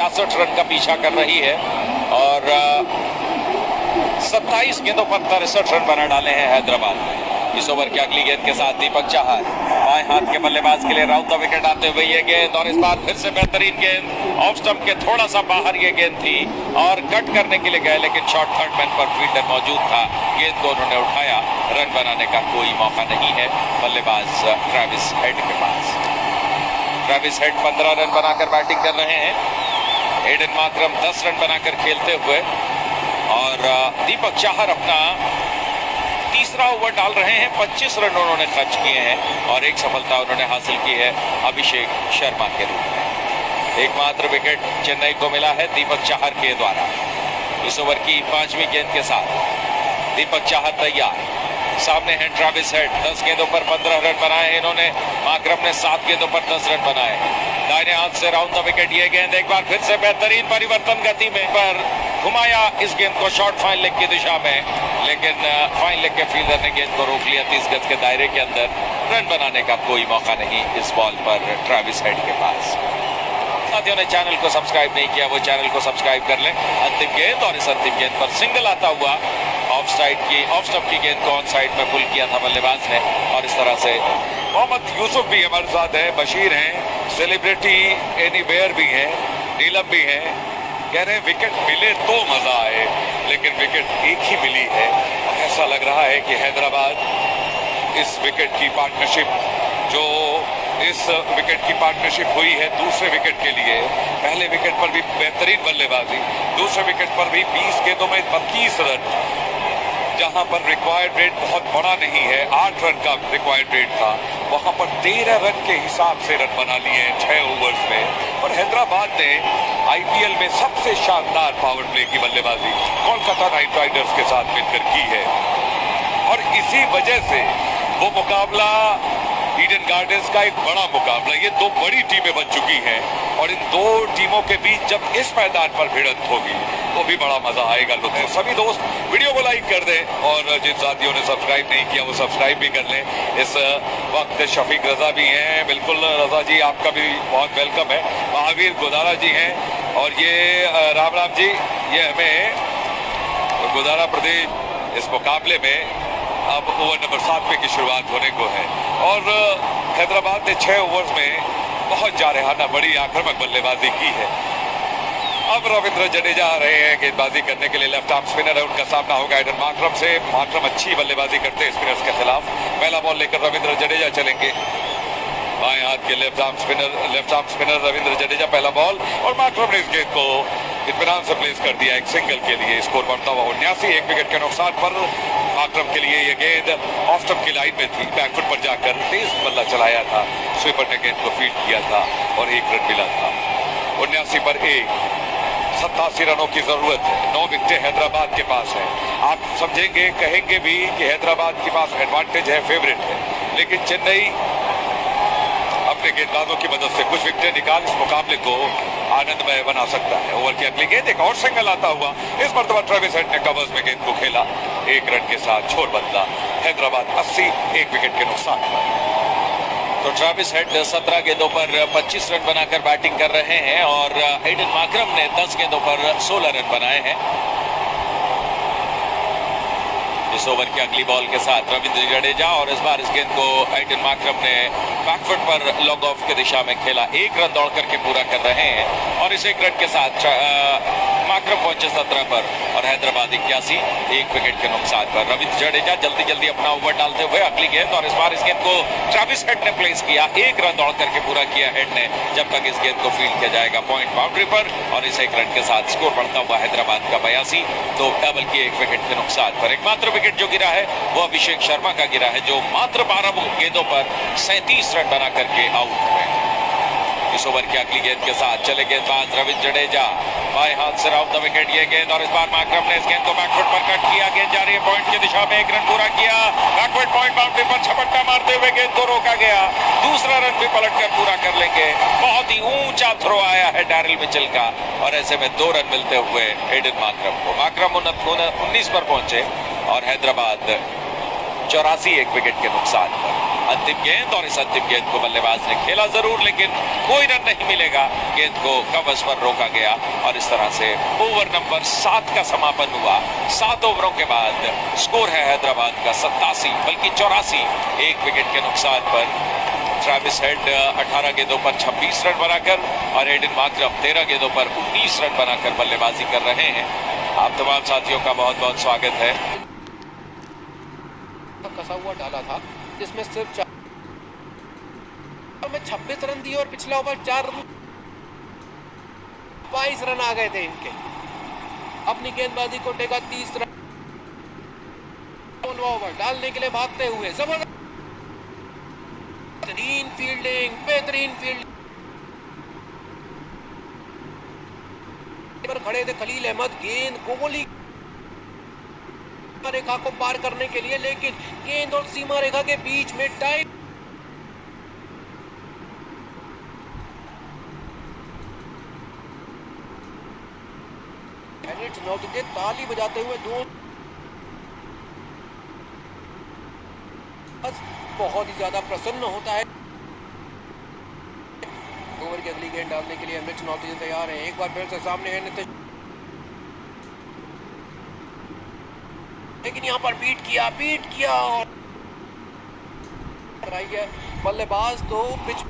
62 run का पीछा कर रही है और 27 गेंदों पर 63 रन बना डाले हैं हैदराबाद ने। इस ओवर की अगली गेंद के साथ दीपक चाहर, बाएं हाथ के बल्लेबाज के लिए राउंड द विकेट आते हुए ये गेंद, और इस बार फिर से बेहतरीन गेंद, ऑफ स्टंप के थोड़ा सा बाहर ये गेंद थी और कट करने के लिए गए, लेकिन शॉर्ट थर्ड मैन पर फील्डर मौजूद था, गेंद को उन्होंने उठाया। रन बनाने का कोई मौका नहीं है बल्लेबाज ट्रेविस हेड के पास। ट्रेविस हेड 15 रन बनाकर बैटिंग कर रहे हैं, एडन मार्करम 10 रन बनाकर खेलते हुए, और दीपक चाहर अपना तीसरा ओवर डाल रहे हैं। 25 रन उन्होंने खर्च किए हैं और एक सफलता उन्होंने हासिल की है अभिषेक शर्मा के रूप में। एकमात्र विकेट चेन्नई को मिला है दीपक चाहर के द्वारा। इस ओवर की 5वीं गेंद के साथ दीपक चाहर तैयार, सामने है ट्रेविस हेड। 10 गेंदों पर 15 रन बनाए इन्होंने, मार्करम ने 7 गेंदों पर 10 रन बनाए। दाहिने हाथ से राउंड द विकेट ये गेंद, एक बार फिर से बेहतरीन परिवर्तन गति में पर घुमाया इस गेंद को शॉर्ट फाइन लेग की दिशा में, लेकिन फाइन लेग के फील्डर ने गेंद को रोक लिया 30 गज के दायरे के अंदर। रन बनाने का कोई मौका नहीं इस बॉल पर ट्रेविस हेड के पास। साथियों ने चैनल को सब्सक्राइब नहीं किया वो चैनल को सब्सक्राइब कर लें। अंतिम गेंद, और इस अंतिम गेंद पर सिंगल आता हुआ ऑफ स्टंप की गेंद को ऑन साइड में पुल किया था बल्लेबाज ने, और इस तरह से मोहम्मद यूसुफ भी हमारे साथ है, बशीर हैं, सेलिब्रिटी एनीवेयर भी हैं, नीलम भी हैं। कह रहे हैं विकेट मिले तो मजा आए, लेकिन विकेट एक ही मिली है और ऐसा लग रहा है कि हैदराबाद इस विकेट की पार्टनरशिप जो इस विकेट की पार्टनरशिप हुई है दूसरे विकेट के लिए, पहले विकेट पर भी बेहतरीन बल्लेबाजी, दूसरे विकेट पर भी 20 गेंदों में 32 रन, जहां पर रिक्वायर्ड रेट बहुत बड़ा नहीं है, 8 रन का रिक्वायर्ड रेट था, वहां पर 13 रन के हिसाब से रन बना लिए 6 ओवर्स में। और हैदराबाद ने आईपीएल में सबसे शानदार पावर प्ले की बल्लेबाजी कोलकाता नाइट राइडर्स के साथ मिलकर की है, और इसी वजह से वो मुकाबला ईडन गार्डन्स का एक बड़ा मुकाबला, ये 2 बड़ी टीमें बन चुकी हैं, और इन 2 टीमों के बीच जब इस मैदान पर भिड़ंत होगी तो भी बड़ा मजा आएगा। लोग सभी दोस्त वीडियो को लाइक कर दें, और जिन साथियों ने सब्सक्राइब नहीं किया वो सब्सक्राइब भी कर लें। इस वक्त शफीक रजा भी हैं, बिल्कुल रजा जी आपका भी बहुत वेलकम है। महावीर गोदारा जी हैं, और ये राम राम जी, ये हमें गोदारा प्रदेश इस मुकाबले में अब ओवर नंबर 7 की शुरुआत होने को है, और हैदराबाद ने 6 ओवर्स में बहुत जारहाना बड़ी आक्रामक बल्लेबाजी की है। अब रविंद्र जडेजा आ रहे हैं गेंदबाजी करने के लिए, लेफ्ट आर्म स्पिनर है, उनका सामना होगा एडन मार्करम से। मार्करम अच्छी बल्लेबाजी करते हैं स्पिनर्स के खिलाफ। पहला बॉल लेकर रविंद्र जडेजा चलेंगे, बाएं हाथ के left arm spinner Ravindra Jadeja पहला बॉल, और मार्करम ने इस गेंद को इत्मीनान से प्लेस कर दिया एक सिंगल के लिए। स्कोर बनता हुआ 79, 1 विकेट के नुकसान पर। मार्करम के लिए यह गेंद ऑफ स्टंप की लाइन में थी, बैकफुट पर जाकर तेज बल्ला चलाया था, स्वीपर ने गेंद को फील्ड किया था और 1 रन मिला था। 79 पर 1, 87 रनों की जरूरत है, 9 विकेटें हैदराबाद के पास है। आप समझेंगे, कहेंगे भी कि हैदराबाद के पास एडवांटेज है, फेवरेट है, लेकिन चेन्नई अपने गेंदबाजों की मदद से कुछ विकेटें निकाल इस मुकाबले को आनंदमय बना सकता है। ओवर की अगली गेंद, एक और सिंगल आता हुआ, इस मरतबा ट्रेविस हेड ने कवर्स में गेंद को खेला, 1 रन के साथ छोड़ बदला हैदराबाद 80, 1 विकेट के नुकसान पर। तो ट्रेविस हेड 17 गेंदों पर 25 रन बनाकर बैटिंग कर रहे हैं, और एडन मार्करम ने 10 गेंदों पर 16 रन बनाए हैं। इस ओवर की अगली बॉल के साथ रविंद्र जडेजा, और इस बार इस गेंद को एडन मार्करम ने बैकफुट पर लॉन्ग ऑफ की दिशा में खेला, 1 रन दौड़ करके पूरा कर रहे हैं, और इस 1 रन के साथ मार्करम पहुंचे 17 पर और हैदराबाद 81, 1 विकेट के नुकसान पर। रविंद्र जडेजा जल्दी जल्दी अपना ओवर डालते हुए अगली गेंद, और इस बार इस गेंद को ट्रेविस हेड ने प्लेस किया, 1 रन दौड़ करके पूरा किया हेड ने, जब तक इस गेंद को फील्ड किया जाएगा पॉइंट बाउंड्री पर, और इस 1 रन के साथ स्कोर बढ़ता हुआ हैदराबाद का 82, तो डबल की 1 विकेट के नुकसान पर। एकमात्र विकेट जो गिरा है वो अभिषेक शर्मा का गिरा है, जो मात्र 12 गेंदों पर 37 रन बना करके आउट हुए। इस ओवर की अगली गेंद के साथ चले गेंदबाज रविंद्र जडेजा, बाएं हाथ से राउंड द विकेट ये गेंद, और इस बार मार्करम ने इस गेंद को बैकफुट पर कट किया, गेंद जा रही है पॉइंट की दिशा में, 1 रन पूरा किया, बैकवर्ड पॉइंट बाउंड्री पर झपट्टा मारते हुए गेंद को रोका गया, दूसरा रन भी पलट कर पूरा कर लेंगे। बहुत ही ऊंचा थ्रो आया है डैरिल मिचेल का, और ऐसे में 2 रन मिलते हुए एडन मार्करम को। मार्करम 19 पर पहुंचे और हैदराबाद 84, 1 विकेट के नुकसान पर। अंतिम गेंद और इस अंतिम गेंद को बल्लेबाज ने खेला जरूर, लेकिन कोई रन नहीं मिलेगा। गेंद को कवच पर रोका गया और इस तरह से ओवर नंबर 7 का समापन हुआ। 7 ओवरों के बाद स्कोर है हैदराबाद का 87 बल्कि 84। 1 विकेट के नुकसान पर ट्रेविस हेड 18 गेंदों पर 26 रन बनाकर और हेडन मार्करम 13 गेंदों पर 19 रन बनाकर बल्लेबाजी कर रहे हैं। आप तमाम साथियों का बहुत बहुत स्वागत है। कसा हुआ डाला था जिसमें सिर्फ 26 रन दिए और पिछला ओवर 4 रन 22 रन आ गए थे इनके। अपनी गेंदबाजी को टेका 30 रन ओवर डालने के लिए भागते हुए जबरदस्त बेहतरीन फील्डिंग पर खड़े थे खलील अहमद। गेंद गोली रेखा को पार करने के लिए, लेकिन गेंद और सीमा रेखा के बीच में टाइम के ताली बजाते हुए दो बहुत ही ज्यादा प्रसन्न होता है। ओवर की अगली गेंद डालने के लिए एमएच नौतजे तैयार है। एक बार फिर से सामने है नीतीश, लेकिन यहाँ पर बीट किया और बल्लेबाज तो पिच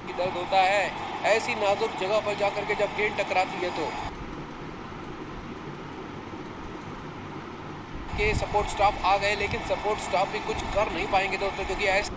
की दर्द होता है ऐसी नाजुक जगह पर जाकर के जब गेंद टकराती है तो के सपोर्ट स्टाफ आ गए, लेकिन सपोर्ट स्टाफ भी कुछ कर नहीं पाएंगे दोस्तों, क्योंकि ऐसे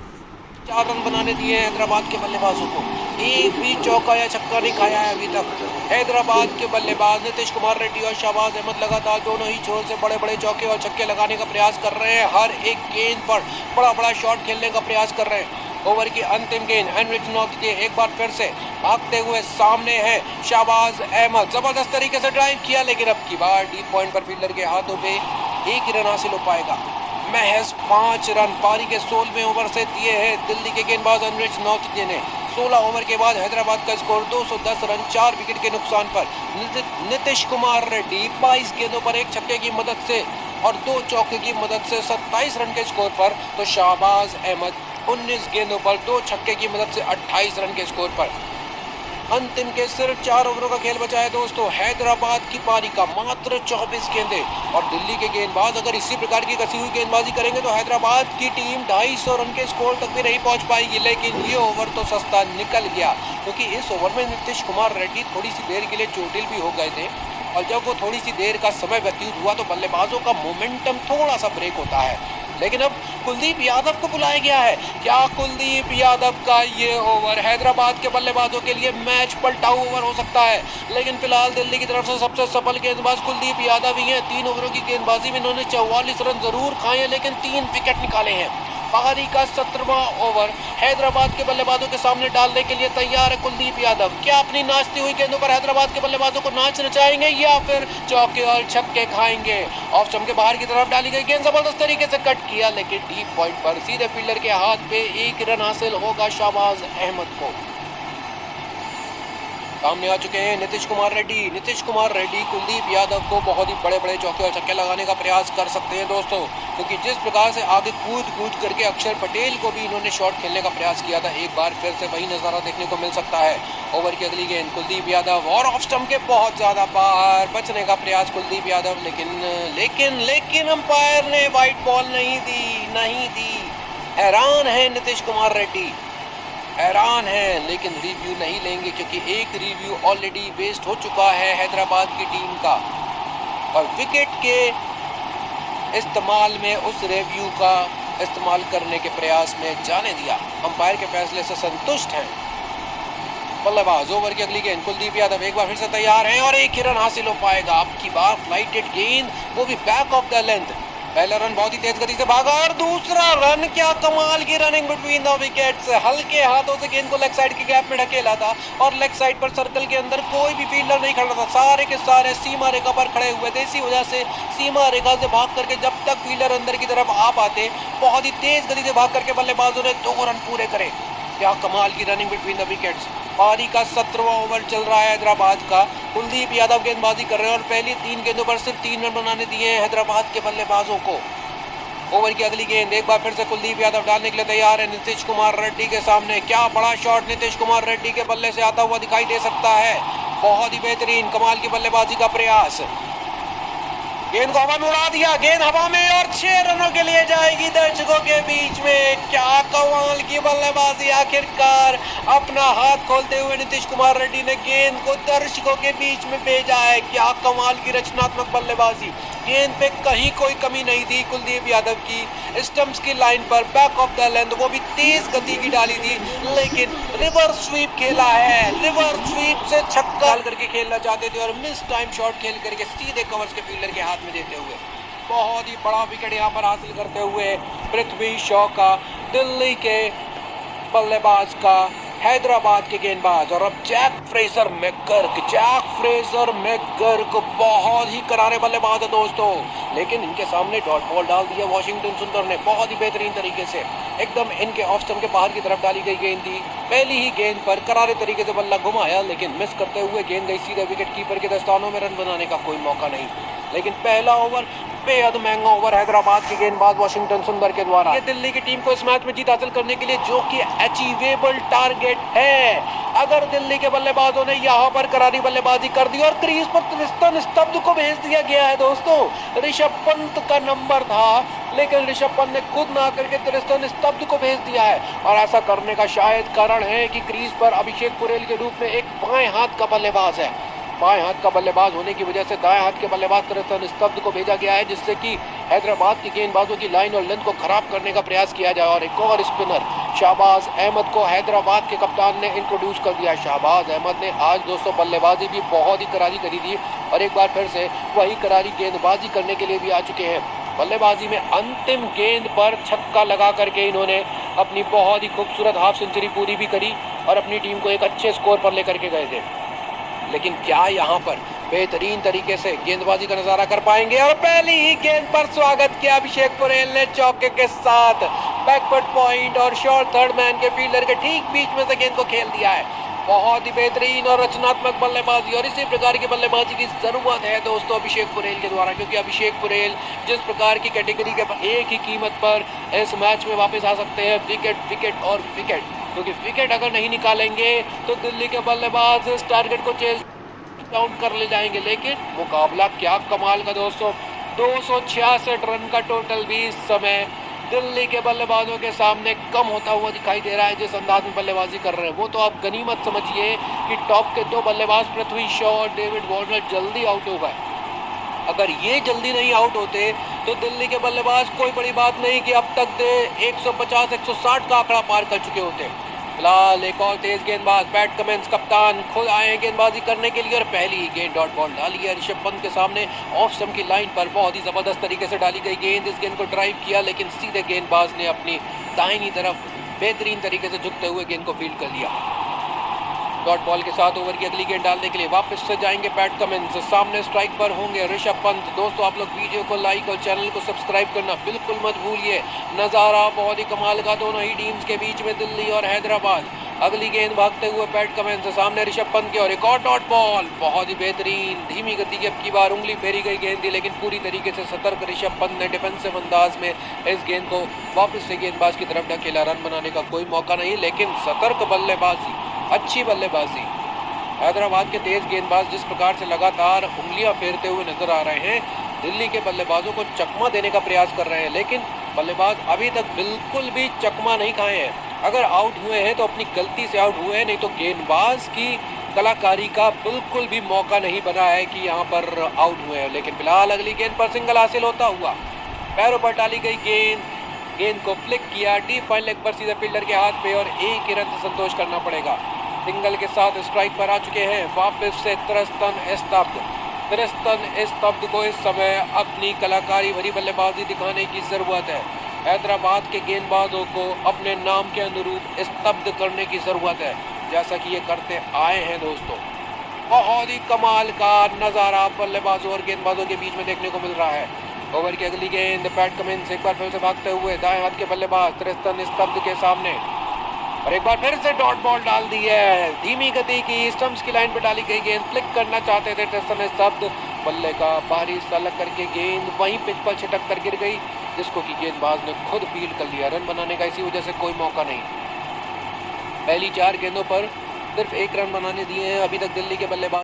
4 रन बनाने दिए हैदराबाद के बल्लेबाजों को। एक भी चौका या छक्का नहीं खाया है अभी तक। हैदराबाद के बल्लेबाज नीतीश कुमार रेड्डी और शहबाज अहमद लगातार दोनों ही छोर से बड़े बड़े चौके और छक्के लगाने का प्रयास कर रहे हैं। हर एक गेंद पर बड़ा शॉट खेलने का प्रयास कर रहे हैं। ओवर की अंतिम गेंद एनरिच नॉर्थ एक बार फिर से भागते हुए सामने है शहबाज अहमद। जबरदस्त तरीके से ड्राइव किया, लेकिन अब की बार डीप पॉइंट पर फील्डर के हाथों पे एक ही रन हासिल हो पाएगा। महज 5 रन पारी के 16वें ओवर से दिए हैं दिल्ली के गेंदबाज एनरिच नॉर्थ ने। 16 ओवर के बाद हैदराबाद का स्कोर 210 रन 4 विकेट के नुकसान पर। नीतीश कुमार रेड्डी 22 गेंदों पर 1 छक्के की मदद से और 2 चौके की मदद से 27 रन के स्कोर पर, तो शहबाज अहमद 19 गेंदों पर 2 छक्के की मदद से 28 रन के स्कोर पर। अंतिम के सिर्फ 4 ओवरों का खेल बचा है दोस्तों। हैदराबाद की पारी का मात्र 24 गेंदें और दिल्ली के गेंदबाज अगर इसी प्रकार की कसी हुई गेंदबाजी करेंगे तो हैदराबाद की टीम 250 रन के स्कोर तक भी नहीं पहुंच पाएगी। लेकिन ये ओवर तो सस्ता निकल गया, क्योंकि इस ओवर में नीतीश कुमार रेड्डी थोड़ी सी देर के लिए चोटिल भी हो गए थे और जब वो थोड़ी सी देर का समय व्यतीत हुआ तो बल्लेबाजों का मोमेंटम थोड़ा सा ब्रेक होता है। लेकिन अब कुलदीप यादव को बुलाया गया है। क्या कुलदीप यादव का ये ओवर हैदराबाद के बल्लेबाजों के लिए मैच पलटाऊ ओवर हो सकता है? लेकिन फिलहाल दिल्ली की तरफ से सबसे सफल गेंदबाज कुलदीप यादव ही हैं। 3 ओवरों की गेंदबाजी में इन्होंने 44 रन जरूर खाए हैं, लेकिन 3 विकेट निकाले हैं। पारी का 17वां ओवर हैदराबाद के बल्लेबाजों के सामने डालने के लिए तैयार है कुलदीप यादव। क्या अपनी नाचती हुई गेंदों पर हैदराबाद के बल्लेबाजों को नाच नचाएंगे या फिर चौके और छक्के खाएंगे? ऑफ स्टंप के बाहर की तरफ डाली गई गेंद जबरदस्त तरीके से कट किया, लेकिन डीप पॉइंट पर सीधे फील्डर के हाथ पे 1 रन हासिल होगा शहबाज अहमद को। सामने आ चुके हैं नीतीश कुमार रेड्डी कुलदीप यादव को बहुत ही बड़े चौके और छक्के लगाने का प्रयास कर सकते हैं दोस्तों, क्योंकि जिस प्रकार से आगे कूद करके अक्षर पटेल को भी इन्होंने शॉट खेलने का प्रयास किया था, एक बार फिर से वही नज़ारा देखने को मिल सकता है। ओवर की अगली गेंद कुलदीप यादव और ऑफ स्टंप के बहुत ज़्यादा बाहर बचने का प्रयास कुलदीप यादव, लेकिन अंपायर ने वाइट बॉल नहीं दी। हैरान है नीतीश कुमार रेड्डी, हैरान है, लेकिन रिव्यू नहीं लेंगे क्योंकि एक रिव्यू ऑलरेडी वेस्ट हो चुका है हैदराबाद की टीम का और विकेट के इस्तेमाल में उस रिव्यू का इस्तेमाल करने के प्रयास में जाने दिया। अंपायर के फैसले से संतुष्ट हैं बल्लेबाज। ओवर की अगली गेंद कुलदीप यादव एक बार फिर से तैयार हैं और 1 ही रन हासिल हो पाएगा। अब की बार फ्लाइटेड गेंद, वो भी बैक ऑफ द लेंथ। पहला रन बहुत ही तेज गति से भागा और दूसरा रन क्या कमाल की रनिंग बिटवीन द विकेट्स। हल्के हाथों से गेंद को लेग साइड के गैप में ढकेला था और लेग साइड पर सर्कल के अंदर कोई भी फील्डर नहीं खड़ा था, सारे के सारे सीमा रेखा पर खड़े हुए थे। इसी वजह से सीमा रेखा से भाग करके जब तक फील्डर अंदर की तरफ आ पाते, बहुत ही तेज गति से भाग करके बल्लेबाजों ने 2 रन पूरे करे। क्या कमाल की रनिंग बिटवीन द विकेट्स। पारी का 17वां ओवर चल रहा है हैदराबाद का। कुलदीप यादव गेंदबाजी कर रहे हैं और पहली 3 गेंदों पर सिर्फ 3 रन बनाने दिए हैं हैदराबाद के बल्लेबाजों को। ओवर की अगली गेंद एक बार फिर से कुलदीप यादव डालने के लिए तैयार है नीतीश कुमार रेड्डी के सामने। क्या बड़ा शॉट नीतीश कुमार रेड्डी के बल्ले से आता हुआ दिखाई दे सकता है। बहुत ही बेहतरीन कमाल की बल्लेबाजी का प्रयास। गेंद को हवा में उड़ा दिया, गेंद हवा में और 6 रनों के लिए जाएगी दर्शकों के बीच में। क्या कमाल की बल्लेबाजी, आखिरकार अपना हाथ खोलते हुए नीतीश कुमार रेड्डी ने गेंद को दर्शकों के बीच में भेजा है। क्या कमाल की रचनात्मक बल्लेबाजी, गेंद पे कहीं कोई कमी नहीं थी कुलदीप यादव की। स्टंप्स की लाइन पर बैक ऑफ द लेंथ, वो भी तेज गति की डाली थी, लेकिन रिवर्स स्वीप खेला है। रिवर्स स्वीप से छक्का करके खेलना चाहते थे और मिस टाइम शॉट खेल करके सीधे कवर्स के फील्डर के हाथ में देते हुए बहुत ही बड़ा विकेट यहाँ पर हासिल करते हुए पृथ्वी शॉ का, दिल्ली के बल्लेबाज का, हैदराबाद के गेंदबाज। और अब जैक फ्रेजर मैकगर्क बहुत ही करारे बल्लेबाज है दोस्तों, लेकिन इनके सामने डॉट बॉल डाल दिया वॉशिंगटन सुंदर ने बहुत ही बेहतरीन तरीके से। एकदम इनके ऑफ स्टंप के बाहर की तरफ डाली गई गेंद थी। पहली ही गेंद पर करारे तरीके से बल्ला घुमाया, लेकिन मिस करते हुए गेंद गई सीधे विकेट कीपर के दस्तानों में। रन बनाने का कोई मौका नहीं, लेकिन पहला ओवर बेहद महंगा ओवर हैदराबाद के गेंदबाज वॉशिंगटन सुंदर के द्वारा। ये दिल्ली की टीम को इस मैच में जीत हासिल करने के लिए जो कि अचीवेबल टारगेट है। अगर दिल्ली के बल्लेबाजों ने यहाँ पर करारी बल्लेबाजी कर दी और क्रीज पर त्रिस्तन स्तब्ध को भेज दिया गया है दोस्तों। ऋषभ पंत का नंबर था, लेकिन ऋषभ पंत ने खुद ना करके त्रिस्तन स्तब्ध को भेज दिया है। और ऐसा करने का शायद कारण है कि क्रीज पर अभिषेक पुरेल के रूप में एक बाएं हाथ का बल्लेबाज है। बाएं हाथ का बल्लेबाज होने की वजह से दाएं हाथ के बल्लेबाज त्रिस्तन स्तब्ध को भेजा गया है, जिससे कि हैदराबाद की गेंदबाजों की लाइन और लेंथ को खराब करने का प्रयास किया जाए। और एक और स्पिनर शाहबाज अहमद को हैदराबाद के कप्तान ने इंट्रोड्यूस कर दिया। शाहबाज अहमद ने आज दोस्तों बल्लेबाजी भी बहुत ही करारी करी थी और एक बार फिर से वही करारी गेंदबाजी करने के लिए भी आ चुके हैं। बल्लेबाजी में अंतिम गेंद पर छक्का लगा करके इन्होंने अपनी बहुत ही खूबसूरत हाफ सेंचुरी पूरी भी करी और अपनी टीम को एक अच्छे स्कोर पर लेकर के गए थे। लेकिन क्या यहाँ पर बेहतरीन तरीके से गेंदबाजी का नजारा कर पाएंगे? और पहली ही गेंद पर स्वागत किया अभिषेक पुरेल ने चौके के साथ। बैकवर्ड पॉइंट और शॉर्ट थर्ड मैन के फील्डर के ठीक बीच में से गेंद को खेल दिया है। बहुत ही बेहतरीन और रचनात्मक बल्लेबाजी, और इसी प्रकार की बल्लेबाजी की जरूरत है दोस्तों अभिषेक पुरेल के द्वारा, क्योंकि अभिषेक पुरेल जिस प्रकार की कैटेगरी के एक ही कीमत पर इस मैच में वापस आ सकते हैं। विकेट विकेट और विकेट, क्योंकि विकेट अगर नहीं निकालेंगे तो दिल्ली के बल्लेबाज इस टारगेट को चेज डाउन कर ले जाएंगे। लेकिन मुकाबला क्या कमाल का दोस्तों, 266 रन का टोटल भी इस समय दिल्ली के बल्लेबाजों के सामने कम होता हुआ दिखाई दे रहा है। जिस अंदाज में बल्लेबाजी कर रहे हैं वो तो आप गनीमत समझिए कि टॉप के 2 बल्लेबाज पृथ्वी शॉ और डेविड वार्नर जल्दी आउट हो गए। अगर ये जल्दी नहीं आउट होते तो दिल्ली के बल्लेबाज कोई बड़ी बात नहीं कि अब तक 150-160 का आंकड़ा पार कर चुके होते। फिलहाल एक और तेज गेंदबाज पैट कमिंस कप्तान खुद आए हैं गेंदबाजी करने के लिए और पहली ही गेंद डॉट बॉल डाली है ऋषभ पंत के सामने। ऑफ स्टंप की लाइन पर बहुत ही जबरदस्त तरीके से डाली गई गेंद, इस गेंद को ड्राइव किया, लेकिन सीधे गेंदबाज ने अपनी दाहिनी तरफ बेहतरीन तरीके से झुकते हुए गेंद को फील्ड कर लिया। डॉट बॉल के साथ ओवर की अगली गेंद डालने के लिए वापस से जाएंगे पैट कमिंस। सामने स्ट्राइक पर होंगे ऋषभ पंत। दोस्तों आप लोग वीडियो को लाइक और चैनल को सब्सक्राइब करना बिल्कुल मत भूलिए। नज़ारा बहुत ही कमाल का दोनों ही टीम्स के बीच में, दिल्ली और हैदराबाद। अगली गेंद भागते हुए पैट कमिंस सामने ऋषभ पंत की और एक और डॉट बॉल, बहुत ही बेहतरीन धीमी गति की अब की बार उंगली फेरी गई गेंद थी, लेकिन पूरी तरीके से सतर्क ऋषभ पंत ने डिफेंसिव अंदाज में इस गेंद को वापस से गेंदबाज की तरफ ढकेला। रन बनाने का कोई मौका नहीं, लेकिन सतर्क बल्लेबाजी, अच्छी बल्लेबाजी। हैदराबाद के तेज गेंदबाज जिस प्रकार से लगातार उंगलियां फेरते हुए नजर आ रहे हैं, दिल्ली के बल्लेबाजों को चकमा देने का प्रयास कर रहे हैं, लेकिन बल्लेबाज अभी तक बिल्कुल भी चकमा नहीं खाए हैं। अगर आउट हुए हैं तो अपनी गलती से आउट हुए हैं, नहीं तो गेंदबाज की कलाकारी का बिल्कुल भी मौका नहीं बना है कि यहाँ पर आउट हुए हैं। लेकिन फिलहाल अगली गेंद पर सिंगल हासिल होता हुआ, पैरों पर डाली गई गेंद को फ्लिक किया डीप फाइन लेग पर सीधे फील्डर के हाथ पे और एक ही रन से संतोष करना पड़ेगा। सिंगल के साथ स्ट्राइक पर आ चुके हैं वापस से त्रिस्तन स्तब्ध को इस समय अपनी कलाकारी भरी बल्लेबाजी दिखाने की ज़रूरत है। हैदराबाद के गेंदबाजों को अपने नाम के अनुरूप स्तब्ध करने की ज़रूरत है, जैसा कि ये करते आए हैं दोस्तों। बहुत ही कमाल का नज़ारा बल्लेबाजों और गेंदबाजों के बीच में देखने को मिल रहा है। ओवर की अगली गेंद पैट कमिंस एक बार फिर से भागते हुए दाएं हाथ के बल्लेबाज त्रिस्तन स्तब्ध के सामने और एक बार फिर से डॉट बॉल डाल दी है। धीमी गति की स्टंप्स की लाइन पर डाली गई गेंद फ्लिक करना चाहते थे त्रिस्तन स्तब्ध, बल्ले का बाहरी हिस्सा लग करके गेंद वहीं पिच पर छिटक कर गिर गई। जिसको कि गेंदबाज ने खुद फील्ड कर लिया। रन बनाने का इसी वजह से कोई मौका नहीं। पहली 4 गेंदों पर सिर्फ 1 रन बनाने दिए हैं अभी तक दिल्ली के बल्लेबाज।